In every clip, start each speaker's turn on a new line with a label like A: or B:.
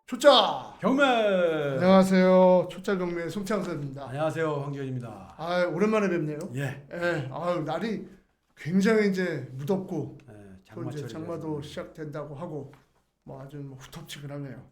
A: 초짜.
B: 경매.
A: 안녕하세요. 초짜 경매 송창섭입니다.
B: 안녕하세요, 황교안입니다.
A: 아, 오랜만에 뵙네요.
B: 예,
A: 예. 아, 날이 굉장히 이제 무덥고
B: 예,
A: 또 이제
B: 장마철이라서.
A: 장마도 시작된다고 하고 뭐 아주 뭐 후텁지근하네요.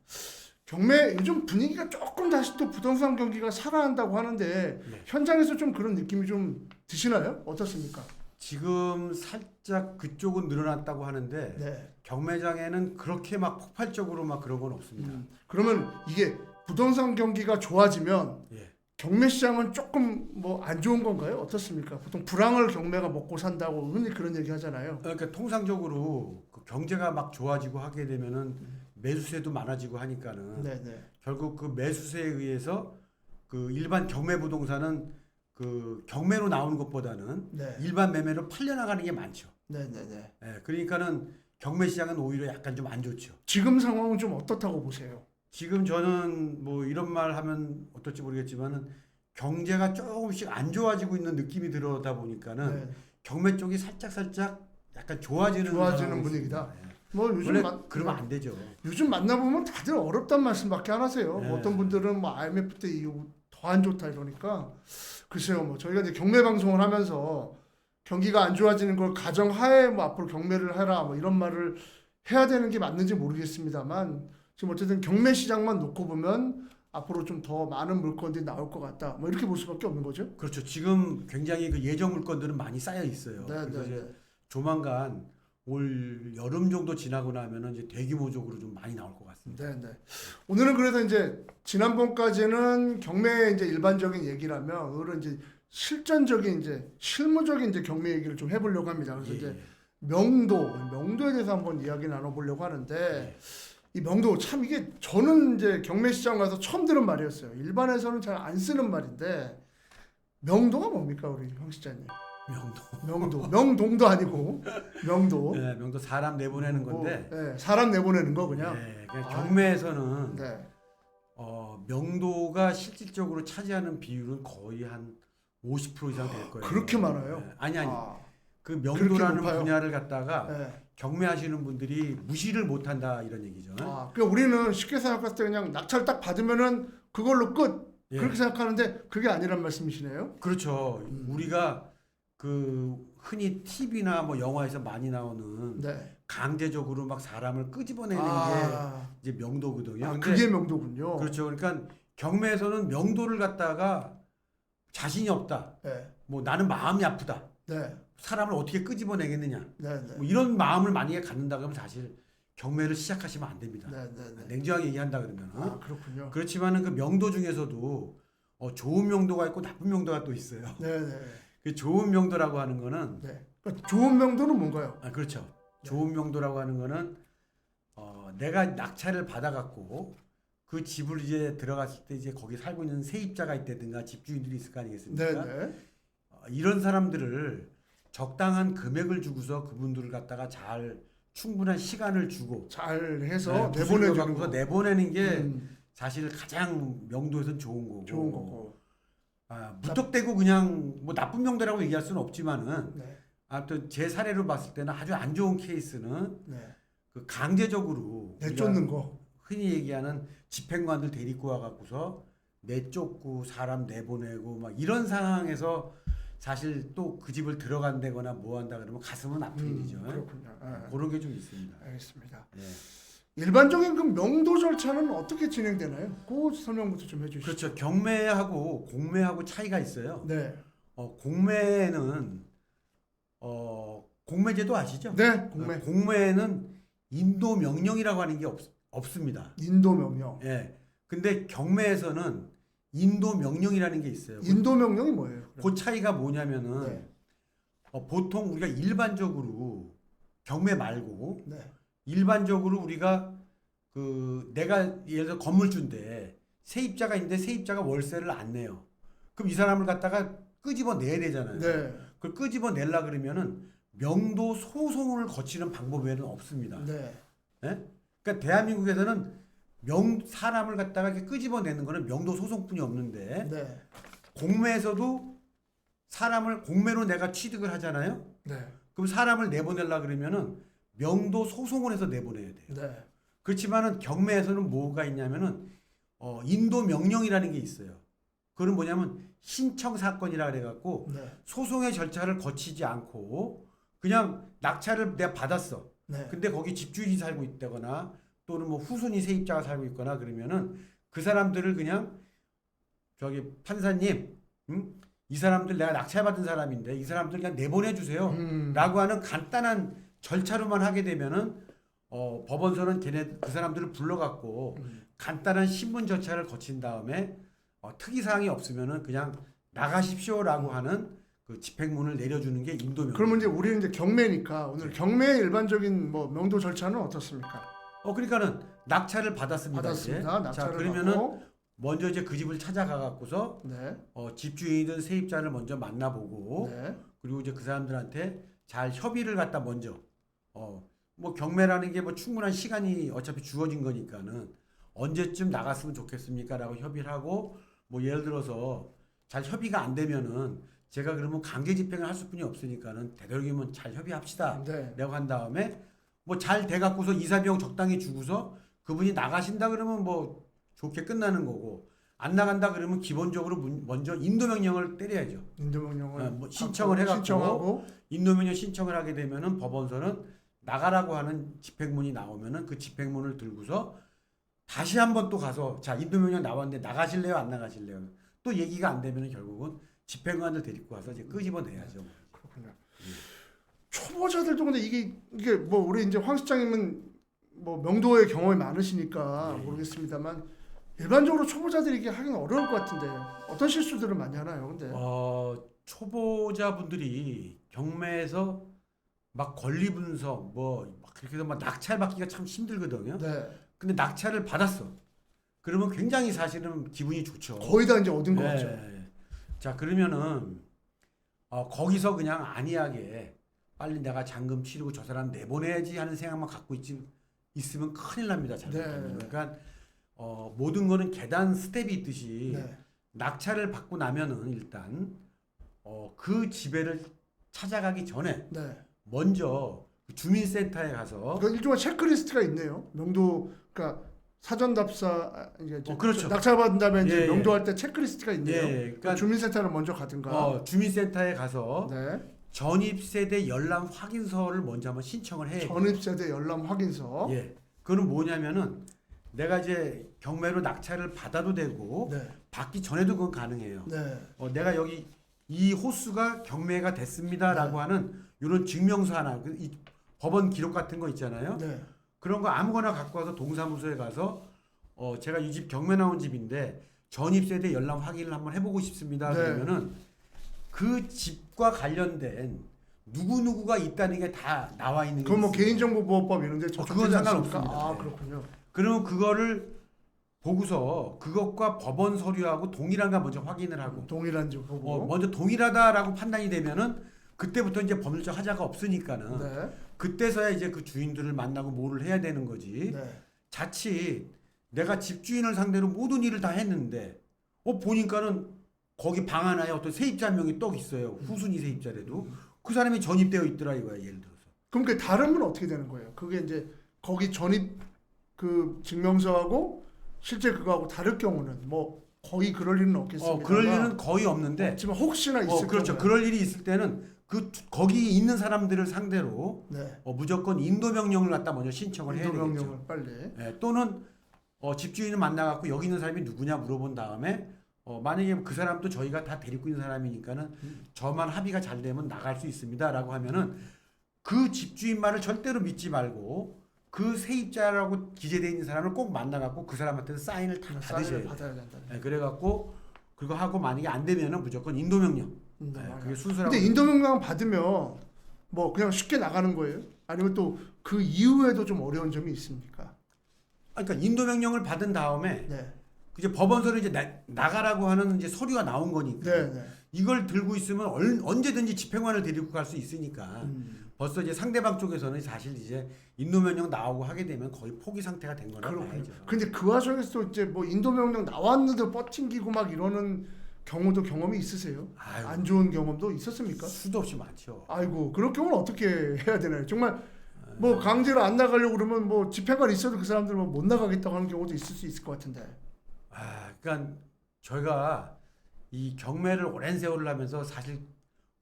A: 경매 요즘 분위기가 조금 다시 또 부동산 경기가 살아난다고 하는데
B: 네.
A: 현장에서 좀 그런 느낌이 좀 드시나요? 어떻습니까?
B: 지금 살짝 그쪽은 늘어났다고 하는데
A: 네.
B: 경매장에는 그렇게 막 폭발적으로 막 그런 건 없습니다.
A: 그러면 이게 부동산 경기가 좋아지면
B: 예,
A: 경매 시장은 조금 뭐 안 좋은 건가요? 어떻습니까? 보통 불황을 경매가 먹고 산다고 흔히 그런 얘기 하잖아요.
B: 그러니까 통상적으로 그 경제가 막 좋아지고 하게 되면은 매수세도 많아지고 하니까는
A: 네네.
B: 결국 그 매수세에 의해서 그 일반 경매 부동산은 그 경매로 나오는 것보다는
A: 네.
B: 일반 매매로 팔려나가는 게 많죠.
A: 네네네.
B: 예, 그러니까는 경매 시장은 오히려 약간 좀 안 좋죠.
A: 지금 상황은 좀 어떻다고 보세요?
B: 지금 저는 뭐 이런 말 하면 어떨지 모르겠지만은 경제가 조금씩 안 좋아지고 있는 느낌이 들어다 보니까는
A: 네.
B: 경매 쪽이 살짝 약간 좋아지는 상황이
A: 분위기다.
B: 있습니다. 예.
A: 뭐 요즘
B: 원래 그러면 안 되죠.
A: 요즘 만나보면 다들 어렵단 말씀밖에 안 하세요.
B: 네.
A: 뭐 어떤 분들은 뭐 IMF 때 이후 더 안 좋다 이러니까 글쎄요. 뭐 저희가 이제 경매 방송을 하면서 경기가 안 좋아지는 걸 가정하에 뭐 앞으로 경매를 해라 뭐 이런 말을 해야 되는 게 맞는지 모르겠습니다만 지금 어쨌든 경매 시장만 놓고 보면 앞으로 좀 더 많은 물건들이 나올 것 같다. 뭐 이렇게 볼 수밖에 없는 거죠.
B: 그렇죠. 지금 굉장히 그 예정 물건들은 많이 쌓여 있어요.
A: 네,
B: 그래서
A: 네,
B: 이제
A: 네.
B: 조만간 올 여름 정도 지나고 나면은 이제 대규모적으로 좀 많이 나올 것 같습니다.
A: 네, 네. 오늘은 그래서 이제 지난번까지는 경매 이제 일반적인 얘기라면 오늘은 이제 실전적인 이제 실무적인 이제 경매 얘기를 좀 해보려고 합니다. 그래서
B: 예,
A: 이제
B: 예.
A: 명도에 대해서 한번 이야기 나눠보려고 하는데
B: 예.
A: 이 명도 참 이게 저는 이제 경매 시장 가서 처음 들은 말이었어요. 일반에서는 잘 안 쓰는 말인데 명도가 뭡니까 우리 황 시장님?
B: 명도.
A: 명동도 아니고 명도.
B: 예, 명도 사람 내보내는
A: 뭐,
B: 건데.
A: 예, 사람 내보내는 거 그냥.
B: 예, 그냥
A: 아.
B: 경매에서는
A: 네.
B: 명도가 실질적으로 차지하는 비율은 거의 한 50% 이상 될 거예요.
A: 그렇게 많아요?
B: 예, 아니.
A: 아,
B: 그
A: 그렇게
B: 명도라는
A: 높아요?
B: 분야를 갖다가
A: 네.
B: 경매하시는 분들이 무시를 못한다 이런 얘기죠.
A: 아, 그러니까 우리는 쉽게 생각했을 때 그냥 낙찰 딱 받으면은 그걸로 끝
B: 예.
A: 그렇게 생각하는데 그게 아니란 말씀이시네요.
B: 그렇죠. 우리가 그 흔히 TV나 뭐 영화에서 많이 나오는
A: 네.
B: 강제적으로 막 사람을 끄집어내는
A: 아,
B: 게 이제 명도거든요.
A: 아
B: 근데
A: 그게 명도군요.
B: 그렇죠. 그러니까 경매에서는 명도를 갖다가 자신이 없다.
A: 네.
B: 뭐 나는 마음이 아프다.
A: 네.
B: 사람을 어떻게 끄집어내겠느냐.
A: 네. 네.
B: 뭐 이런 마음을 만약에 갖는다 그러면 사실 경매를 시작하시면 안 됩니다.
A: 네. 네. 네.
B: 냉정하게 얘기한다 그러면.
A: 아, 그렇군요.
B: 그렇지만은 그 명도 중에서도 좋은 명도가 있고 나쁜 명도가 또 있어요.
A: 네. 네.
B: 그 좋은 명도라고 하는 거는
A: 네. 그러니까 좋은 명도는 뭔가요?
B: 그렇죠.
A: 네.
B: 좋은 명도라고 하는 거는 내가 낙찰을 받아갖고 그 집을 이제 들어갔을 때 이제 거기 살고 있는 세입자가 있다든가 집주인들이 있을 거
A: 네.
B: 아니겠습니까?
A: 네.
B: 이런 사람들을 적당한 금액을 주고서 그분들을 갖다가 잘 충분한 시간을 주고
A: 잘 해서
B: 내보내서
A: 내보내주는 거.
B: 내보내는 게
A: 음,
B: 사실 가장 명도에서는 좋은 거고.
A: 좋은 거고.
B: 무턱대고 그냥 뭐 나쁜 명도라고 얘기할 수는 없지만은
A: 네.
B: 아무튼 제 사례로 봤을 때는 아주 안 좋은 케이스는
A: 네.
B: 그 강제적으로
A: 내쫓는 거.
B: 흔히 얘기하는 집행관들 데리고 와갖고서 내쫓고 사람 내보내고 막 이런 상황에서 사실 또 그 집을 들어간다거나 뭐 한다 그러면 가슴은 아픈 일이죠.
A: 그렇군요. 아,
B: 그런 게 좀 있습니다.
A: 알겠습니다.
B: 예.
A: 일반적인 그 명도 절차는 어떻게 진행되나요? 그 설명부터 좀 해주시죠.
B: 그렇죠. 경매하고 공매하고 차이가 있어요.
A: 네.
B: 공매는 공매제도 아시죠?
A: 네, 공매.
B: 공매는 인도 명령이라고 하는 게 없습니다.
A: 인도 명령.
B: 예. 근데 경매에서는 인도 명령이라는 게 있어요.
A: 인도 명령이 뭐예요?
B: 그 차이가 뭐냐면은
A: 네.
B: 보통 우리가 일반적으로 경매 말고
A: 네.
B: 일반적으로 우리가 그 내가 예를 들어 건물주인데 세입자가 있는데 세입자가 월세를 안 내요. 그럼 이 사람을 갖다가 끄집어 내야 되잖아요.
A: 네.
B: 그걸 끄집어 내려 그러면은 명도 소송을 거치는 방법 외에는 없습니다.
A: 네.
B: 예? 그러니까 대한민국에서는 사람을 갖다가 이렇게 끄집어 내는 거는 명도 소송뿐이 없는데
A: 네.
B: 공매에서도 사람을 공매로 내가 취득을 하잖아요.
A: 네.
B: 그럼 사람을 내보내려 그러면은 명도 소송을 해서 내보내야 돼요.
A: 네.
B: 그렇지만은 경매에서는 뭐가 있냐면은 인도 명령이라는 게 있어요. 그건 뭐냐면 신청 사건이라 그래갖고
A: 네.
B: 소송의 절차를 거치지 않고 그냥 낙찰을 내가 받았어.
A: 네.
B: 근데 거기 집주인이 살고 있다거나 또는 뭐 후순위 세입자가 살고 있거나 그러면은 그 사람들을 그냥 저기 판사님, 이 사람들 내가 낙찰받은 사람인데 이 사람들 그냥 내보내 주세요. 라고 하는 간단한 절차로만 하게 되면은 법원서는 걔네 그 사람들을 불러갖고 간단한 신문 절차를 거친 다음에 특이 사항이 없으면은 그냥 나가십시오라고 하는 그 집행문을 내려주는 게 인도명.
A: 그러면 이제 우리는 이제 경매니까 오늘 경매의 일반적인 뭐 명도 절차는 어떻습니까?
B: 그러니까는 낙찰을 받았습니다.
A: 받았습니다.
B: 이제. 자,
A: 낙찰을
B: 그러면은
A: 받고.
B: 먼저 이제 그 집을 찾아가 갖고서
A: 네.
B: 집주인이든 세입자를 먼저 만나보고
A: 네.
B: 그리고 이제 그 사람들한테 잘 협의를 갖다 먼저 뭐 경매라는 게 뭐 충분한 시간이 어차피 주어진 거니까는 언제쯤 나갔으면 좋겠습니까라고 협의를 하고 뭐 예를 들어서 잘 협의가 안 되면은 제가 그러면 강제 집행을 할 수뿐이 없으니까는 되도록이면 잘 협의합시다.
A: 네.
B: 라고 한 다음에 뭐 잘 돼갖고서 이사 비용 적당히 주고서 그분이 나가신다 그러면 뭐 좋게 끝나는 거고 안 나간다 그러면 기본적으로 먼저 인도 명령을 때려야죠.
A: 인도 명령을
B: 뭐 신청을 해갖고
A: 신청하고
B: 인도 명령 신청을 하게 되면은 법원서는 나가라고 하는 집행문이 나오면은 그 집행문을 들고서 다시 한번 또 가서 자 인도 명령 나왔는데 나가실래요 안 나가실래요 또 얘기가 안 되면은 결국은 집행관을 데리고 와서 이제 끄집어내야죠.
A: 그렇군요. 초보자들도 근데 이게 뭐 우리 이제 황 실장님은 뭐 명도의 경험이 많으시니까
B: 네.
A: 모르겠습니다만 일반적으로 초보자들이 이게 하기는 어려울 것 같은데 어떤 실수들을 많이 하나요? 근데
B: 초보자분들이 경매에서 막 권리 분석 막 그렇게 해서 막 낙찰 받기가 참 힘들거든요.
A: 네.
B: 근데 낙찰을 받았어. 그러면 굉장히 사실은 기분이 좋죠.
A: 거의 다 이제 얻은 것
B: 네.
A: 같죠.
B: 자 그러면은 거기서 그냥 안이하게 빨리 내가 잔금 치르고 저 사람 내보내야지 하는 생각만 갖고 있으면 큰일 납니다. 잘못하면.
A: 네.
B: 그러니까 모든 거는 계단 스텝이 있듯이
A: 네.
B: 낙찰을 받고 나면은 일단 그 지배를 찾아가기 전에
A: 네.
B: 먼저 주민센터에 가서
A: 그 일종의 체크리스트가 있네요. 명도 그러니까 사전 답사 이제
B: 그렇죠.
A: 낙찰 받은 다음에 이제
B: 예,
A: 명도할 때 체크리스트가 있네요.
B: 그러니까
A: 주민센터를 먼저 가든가.
B: 주민센터에 가서
A: 네.
B: 전입세대 열람 확인서를 먼저 한번 신청을 해.
A: 전입세대 열람 확인서.
B: 예. 그거는 뭐냐면은 내가 이제 경매로 낙찰을 받아도 되고
A: 네.
B: 받기 전에도 그건 가능해요.
A: 네.
B: 내가 여기 이 호수가 경매가 됐습니다라고
A: 네.
B: 하는 이런 증명서 하나, 이 법원 기록 같은 거 있잖아요.
A: 네.
B: 그런 거 아무거나 갖고 와서 동사무소에 가서 제가 이 집 경매 나온 집인데 전입세대 열람 확인을 한번 해보고 싶습니다.
A: 네.
B: 그러면은 그 집과 관련된 누구누구가 있다는 게 다 나와 있는 게
A: 그건 뭐
B: 있어요.
A: 개인정보보호법 이런데
B: 그건 상관없습니다.
A: 아
B: 네.
A: 그렇군요.
B: 그러면 그거를 보고서 그것과 법원 서류하고 동일한가 먼저 확인을 하고
A: 동일한지 보고.
B: 먼저 동일하다라고 판단이 되면은 그때부터 이제 법률적 하자가 없으니까는
A: 네.
B: 그때서야 이제 그 주인들을 만나고 뭐를 해야 되는 거지.
A: 네.
B: 자칫 내가 집주인을 상대로 모든 일을 다 했는데 보니까는 거기 방 하나에 어떤 세입자 한 명이 떡 있어요. 후순위 세입자라도 그 사람이 전입되어 있더라 이거야 예를 들어서.
A: 그럼 그 다른 건 어떻게 되는 거예요? 그게 이제 거기 전입 그 증명서하고 실제 그거하고 다를 경우는 뭐 거의 그럴 일은 없겠습니다.
B: 그럴 일은 거의 없는데.
A: 하지만 혹시나 있을
B: 그렇죠.
A: 경우에.
B: 그럴 일이 있을 때는 거기 있는 사람들을 상대로
A: 네.
B: 무조건 인도 명령을 갖다 먼저 신청을 해야
A: 인도
B: 되겠죠.
A: 명령을 빨리.
B: 예, 또는 집주인을 만나갖고 여기 있는 사람이 누구냐 물어본 다음에 만약에 그 사람도 저희가 다 데리고 있는 사람이니까는 저만 합의가 잘 되면 나갈 수 있습니다라고 하면은 그 집주인 말을 절대로 믿지 말고 그 세입자라고 기재되어 있는 사람을 꼭 만나갖고 그 사람한테 사인을 다 받으셔야
A: 사인을
B: 돼요.
A: 받아야 된다.
B: 예, 그래갖고 그거 하고 만약에 안 되면은 무조건 인도 명령.
A: 인도
B: 예,
A: 명령.
B: 그게 순서라고.
A: 근데 인도 명령 받으면 뭐 그냥 쉽게 나가는 거예요? 아니면 또 그 이후에도 좀 어려운 점이 있습니까?
B: 그러니까 인도 명령을 받은 다음에
A: 네.
B: 이제 법원서를 이제 나가라고 하는 이제 서류가 나온 거니까
A: 네, 네.
B: 이걸 들고 있으면 언제든지 집행관을 데리고 갈 수 있으니까 벌써 이제 상대방 쪽에서는 사실 이제 인도 명령 나오고 하게 되면 거의 포기 상태가 된 거라
A: 그렇군요.
B: 봐야죠.
A: 근데 그 와중에서 이제 뭐 인도 명령 나왔는데 버팅기고 막 이러는 경험이 있으세요?
B: 아유,
A: 안 좋은 경험도 있었습니까?
B: 수도 없이 많죠.
A: 아이고 그럴 경우는 어떻게 해야 되나요? 정말 뭐 강제로 안 나가려고 그러면 뭐 집회가 있어도 그 사람들 뭐 못 나가겠다고 하는 경우도 있을 수 있을 것 같은데.
B: 그러니까 저희가 이 경매를 오랜 세월을 하면서 사실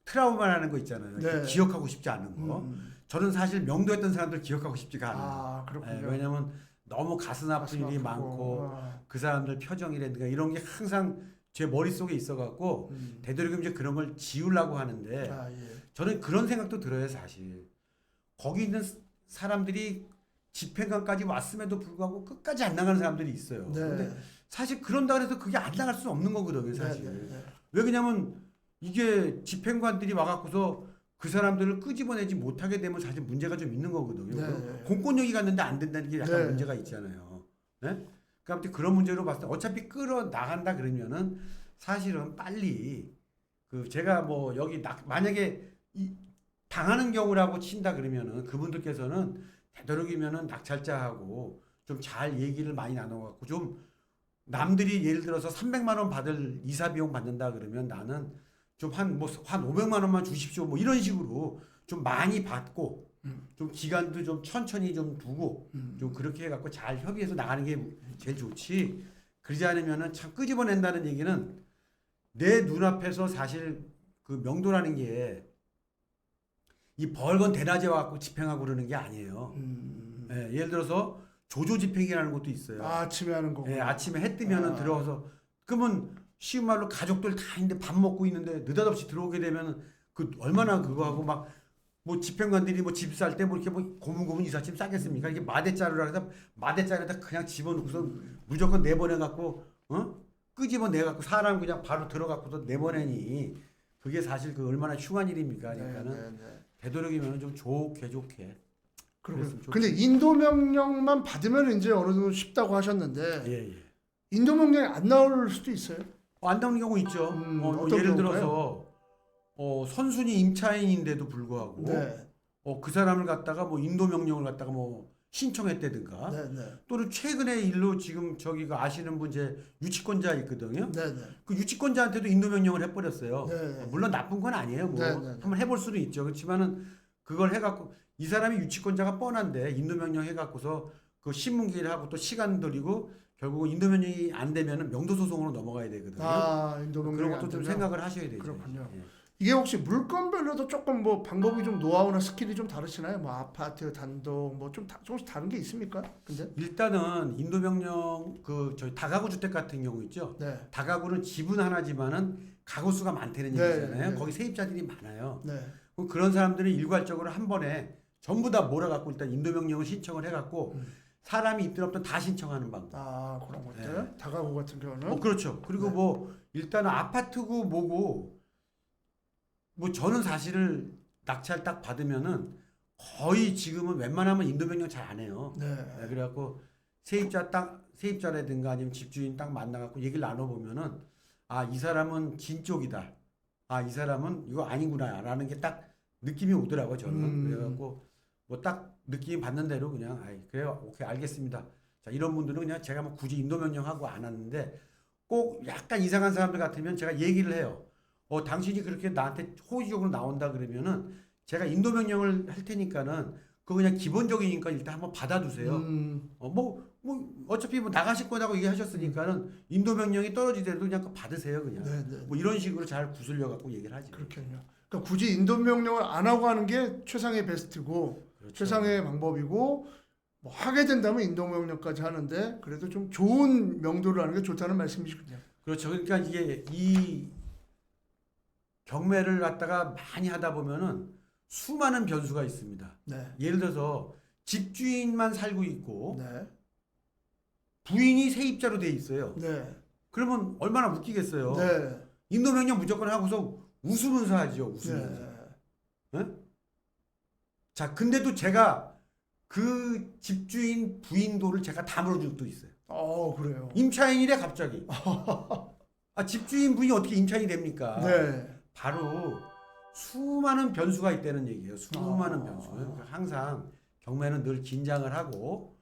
B: 트라우마라는 거 있잖아요.
A: 네.
B: 기억하고 싶지 않은 거. 저는 사실 명도했던 사람들 기억하고 싶지가 않아요.
A: 아, 그렇군요.
B: 왜냐면 너무 가슴 아픈
A: 가슴
B: 일이
A: 아프고.
B: 많고
A: 아,
B: 그 사람들 표정이라든가 이런 게 항상 제 머릿속에 있어갖고 되도록이면 이제 그런 걸 지우려고 하는데
A: 아, 예.
B: 저는 그런 생각도 들어요, 사실. 거기 있는 사람들이 집행관까지 왔음에도 불구하고 끝까지 안 나가는 사람들이 있어요.
A: 네.
B: 근데 사실 그런다 그래서 그게 안 나갈 수는 없는 거거든요,
A: 네,
B: 사실.
A: 네, 네.
B: 왜 그러냐면 이게 집행관들이 와갖고서 그 사람들을 끄집어내지 못하게 되면 사실 문제가 좀 있는 거거든요.
A: 네.
B: 공권력이 갔는데 안 된다는 게 약간
A: 네.
B: 문제가 있잖아요. 네? 그러니까 그런 문제로 봤을 때 어차피 끌어 나간다 그러면은 사실은 빨리 그 제가 뭐 여기 만약에 당하는 경우라고 친다 그러면은 그분들께서는 되도록이면은 낙찰자하고 좀 잘 얘기를 많이 나눠갖고 좀 남들이 예를 들어서 300만 원 받을 이사 비용 받는다 그러면 나는 좀 한 500만 원만 주십시오 뭐 이런 식으로 좀 많이 받고 좀 기간도 좀 천천히 좀 두고 좀 그렇게 해갖고 잘 협의해서 나가는 게 제일 좋지. 그러지 않으면은 참 끄집어낸다는 얘기는 내 눈앞에서 사실 그 명도라는 게 이 벌건 대낮에 와갖고 집행하고 그러는 게 아니에요. 예, 예를 들어서 조조 집행이라는 것도 있어요.
A: 아, 아침에 하는 거고.
B: 예, 아침에 해 뜨면은 들어와서 그러면 쉬운 말로 가족들 다 있는데 밥 먹고 있는데 느닷없이 들어오게 되면 그 얼마나 그거 하고 막 뭐 집행관들이 뭐 집 살 때 뭐 이렇게 뭐 고문고문 이삿짐 싸겠습니까? 이게 마대자루라 해서 마대자루에다 그냥 집어넣고서 무조건 내보내 갖고 끄집어 내 갖고 사람 그냥 바로 들어 갖고서 내보내니 그게 사실 그 얼마나 흉한 일입니까? 그러니까는 되도록이면 좀 좋게
A: 그렇군요.
B: 그랬으면 좋죠.
A: 근데 인도 명령만 받으면 이제 어느 정도 쉽다고 하셨는데
B: 예.
A: 인도 명령이 안 나올 수도 있어요.
B: 안 나오는 경우 있죠.
A: 어떤
B: 예를
A: 경우일까요?
B: 들어서 선순위 임차인인데도 불구하고
A: 네.
B: 그 사람을 갖다가 뭐 인도 명령을 갖다가 뭐 신청했다든가
A: 네, 네.
B: 또는 최근의 일로 지금 저기가 아시는 분 이제 유치권자 있거든요.
A: 네, 네.
B: 그 유치권자한테도 인도 명령을 해버렸어요.
A: 네.
B: 물론 나쁜 건 아니에요. 뭐
A: 네, 네, 네.
B: 한번 해볼 수는 있죠. 그렇지만은 그걸 해갖고 이 사람이 유치권자가 뻔한데 인도 명령 해갖고서 그 신문기를 하고 또 시간 들이고 결국은 인도 명령이 안 되면은 명도 소송으로 넘어가야 되거든요.
A: 아, 인도 명령이
B: 그런
A: 안
B: 것도 좀
A: 되면?
B: 생각을 하셔야 되죠.
A: 그렇군요.
B: 예.
A: 이게 혹시 물건별로도 조금 뭐 방법이 좀 노하우나 스킬이 좀 다르시나요? 뭐 아파트 단독 뭐 좀 조금씩 다른 게 있습니까? 근데
B: 일단은 인도 명령 그 저희 다가구 주택 같은 경우 있죠.
A: 네,
B: 다가구는 집은 하나지만은 가구 수가 많다는
A: 네,
B: 얘기잖아요.
A: 네.
B: 거기 세입자들이 많아요.
A: 네,
B: 그럼 그런 사람들은 일괄적으로 한 번에 전부 다 몰아갖고 일단 인도 명령을 신청을 해갖고 사람이 있든 없든 다 신청하는 방법.
A: 아 그런 것들
B: 네.
A: 다가구 같은 경우는
B: 그렇죠. 그리고
A: 네.
B: 뭐 일단은 아파트고 뭐고 뭐 저는 사실을 낙찰 딱 받으면은 거의 지금은 웬만하면 인도 명령 잘 안 해요.
A: 네,
B: 네, 그래갖고 세입자라든가 아니면 집주인 딱 만나갖고 얘기를 나눠보면은 아, 이 사람은 진 쪽이다. 아, 이 사람은 이거 아니구나라는 게 딱 느낌이 오더라고요, 저는. 그래갖고 뭐 딱 느낌 받는 대로 그냥 아이, 그래요. 오케이, 알겠습니다. 자, 이런 분들은 그냥 제가 뭐 굳이 인도 명령하고 안 하는데 꼭 약간 이상한 사람들 같으면 제가 얘기를 해요. 당신이 그렇게 나한테 호의적으로 나온다 그러면은 제가 인도 명령을 할 테니까는 그거 그냥 기본적이니까 일단 한번 받아두세요. 어차피 뭐 나가실 거라고 얘기하셨으니까는 인도 명령이 떨어지더라도 그냥 그거 받으세요, 그냥.
A: 네, 네.
B: 뭐 이런 식으로 잘 구슬려 갖고 얘기를 하지.
A: 그렇군요. 그러니까 굳이 인도 명령을 안 하고 하는 게 최상의 베스트고
B: 그렇죠.
A: 최상의 방법이고 뭐 하게 된다면 인도 명령까지 하는데 그래도 좀 좋은 명도를 하는 게 좋다는 말씀이시군요.
B: 그렇죠. 그러니까 이게 이 경매를 갖다가 많이 하다 보면은 수많은 변수가 있습니다.
A: 네,
B: 예를 들어서 집주인만 살고 있고
A: 네,
B: 부인이 세입자로 돼 있어요.
A: 네,
B: 그러면 얼마나 웃기겠어요.
A: 네,
B: 인도 명령 무조건 하고서 웃으면서 하죠. 웃으면서.
A: 네.
B: 자, 근데도 제가 그 집주인 부인도를 제가 다 물어준 적도 있어요.
A: 그래요.
B: 임차인이래 갑자기. 집주인 분이 어떻게 임차인이 됩니까?
A: 네,
B: 바로 수많은 변수가 있다는 얘기예요. 수많은
A: 아.
B: 변수. 그러니까 항상 경매는 늘 긴장을 하고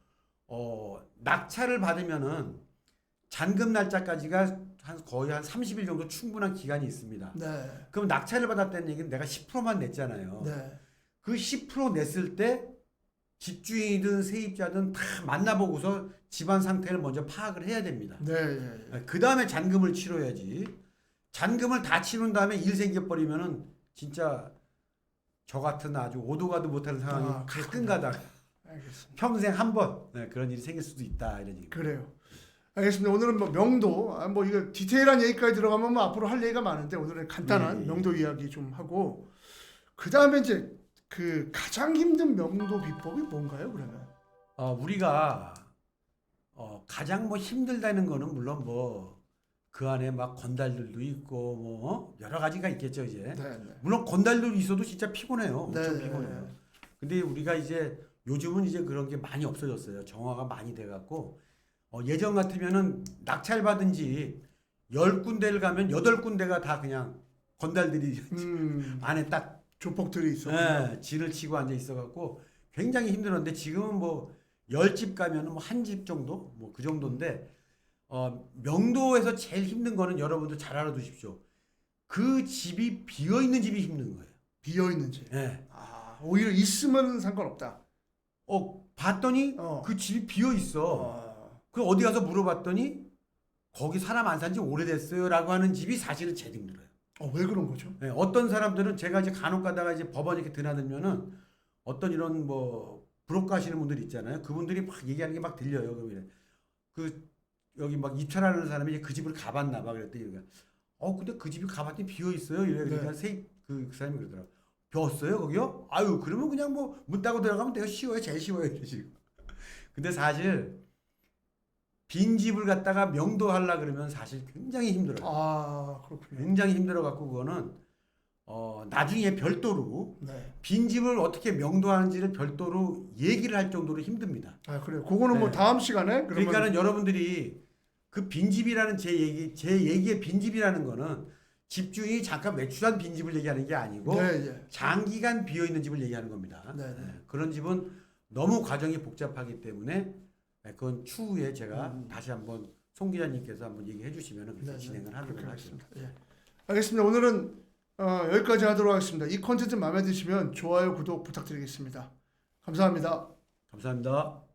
B: 낙찰을 받으면은 잔금 날짜까지가 거의 한 30일 정도 충분한 기간이 있습니다.
A: 네,
B: 그럼 낙찰을 받았다는 얘기는 내가 10%만 냈잖아요.
A: 네,
B: 그 10% 냈을 때 집주인이든 세입자든 다 만나보고서 집안 상태를 먼저 파악을 해야 됩니다.
A: 네, 예, 예.
B: 그 다음에 잔금을 치러야지. 잔금을 다 치른 다음에 일 생겨버리면은 진짜 저 같은 아주 오도 가도 못하는 상황이
A: 아,
B: 가끔 가다가
A: 알겠습니다.
B: 평생 한 번 그런 일이 생길 수도 있다 이런 얘기.
A: 그래요. 알겠습니다. 오늘은 뭐 명도, 뭐 이거 디테일한 얘기까지 들어가면 뭐 앞으로 할 얘기가 많은데 오늘은 간단한
B: 예.
A: 명도 이야기 좀 하고 그 다음에 이제 그 가장 힘든 명도 비법이 뭔가요? 그러면?
B: 우리가 가장 뭐 힘들다는 거는 물론 뭐 그 안에 막 건달들도 있고 뭐 여러 가지가 있겠죠 이제.
A: 네, 네.
B: 물론 건달들이 있어도 진짜 피곤해요. 엄청
A: 네,
B: 피곤해요.
A: 네.
B: 근데 우리가 이제 요즘은 이제 그런 게 많이 없어졌어요. 정화가 많이 돼갖고 예전 같으면은 낙찰 받은 집 10군데를 가면 8군데가 다 그냥 건달들이 안에 딱
A: 조폭들이 있었군요.
B: 진을 치고 앉아 있어갖고 굉장히 힘들었는데 지금은 뭐 10집 가면은 뭐 한 집 정도 뭐 그 정도인데 명도에서 제일 힘든 거는 여러분들 잘 알아두십시오. 그 집이 비어 있는 집이 힘든 거예요.
A: 비어 있는지.
B: 예.
A: 오히려 있으면 상관없다.
B: 봤더니
A: 어.
B: 그 집이 비어 있어. 그 어디 가서 물어봤더니 거기 사람 안 산지 오래됐어요라고 하는 집이 사실은 제일 힘들어요.
A: 왜 그런 거죠?
B: 예, 어떤 사람들은 제가 이제 간혹 가다가 이제 법원 이렇게 드나들면은 어떤 이런 뭐 브로커 하시는 분들 있잖아요. 그분들이 막 얘기하는 게 막 들려요. 그 여기 막 입찰하는 사람이 이제 그 집을 가봤나 봐 그랬더니 근데 그 집이 가봤더니 비어 있어요. 이래 그러니까 그 사람이 그러더라고. 비었어요 거기요? 아유 그러면 그냥 뭐 문 따고 들어가면 돼요. 쉬워요. 제일 쉬워요. 이러시고. 근데 사실 빈 집을 갖다가 명도하려 그러면 사실 굉장히 힘들어요.
A: 그렇군요.
B: 굉장히 힘들어 갖고 그거는 나중에 별도로
A: 네.
B: 빈 집을 어떻게 명도하는지를 별도로 얘기를 할 정도로 힘듭니다.
A: 그래요. 그거는 뭐
B: 네.
A: 다음 시간에 그러면
B: 그러니까는 여러분들이 그 빈집이라는 제 얘기의 빈집이라는 거는 집주인이 잠깐 매출한 빈집을 얘기하는 게 아니고
A: 네.
B: 장기간 비어 있는 집을 얘기하는 겁니다.
A: 네.
B: 그런 집은 너무 과정이 복잡하기 때문에 그건 추후에 제가 다시 한번 송 기자님께서 한번 얘기해 주시면 그렇게 진행을 하도록 하겠습니다.
A: 알겠습니다. 오늘은 여기까지 하도록 하겠습니다. 이 콘텐츠 마음에 드시면 좋아요, 구독 부탁드리겠습니다. 감사합니다.
B: 감사합니다.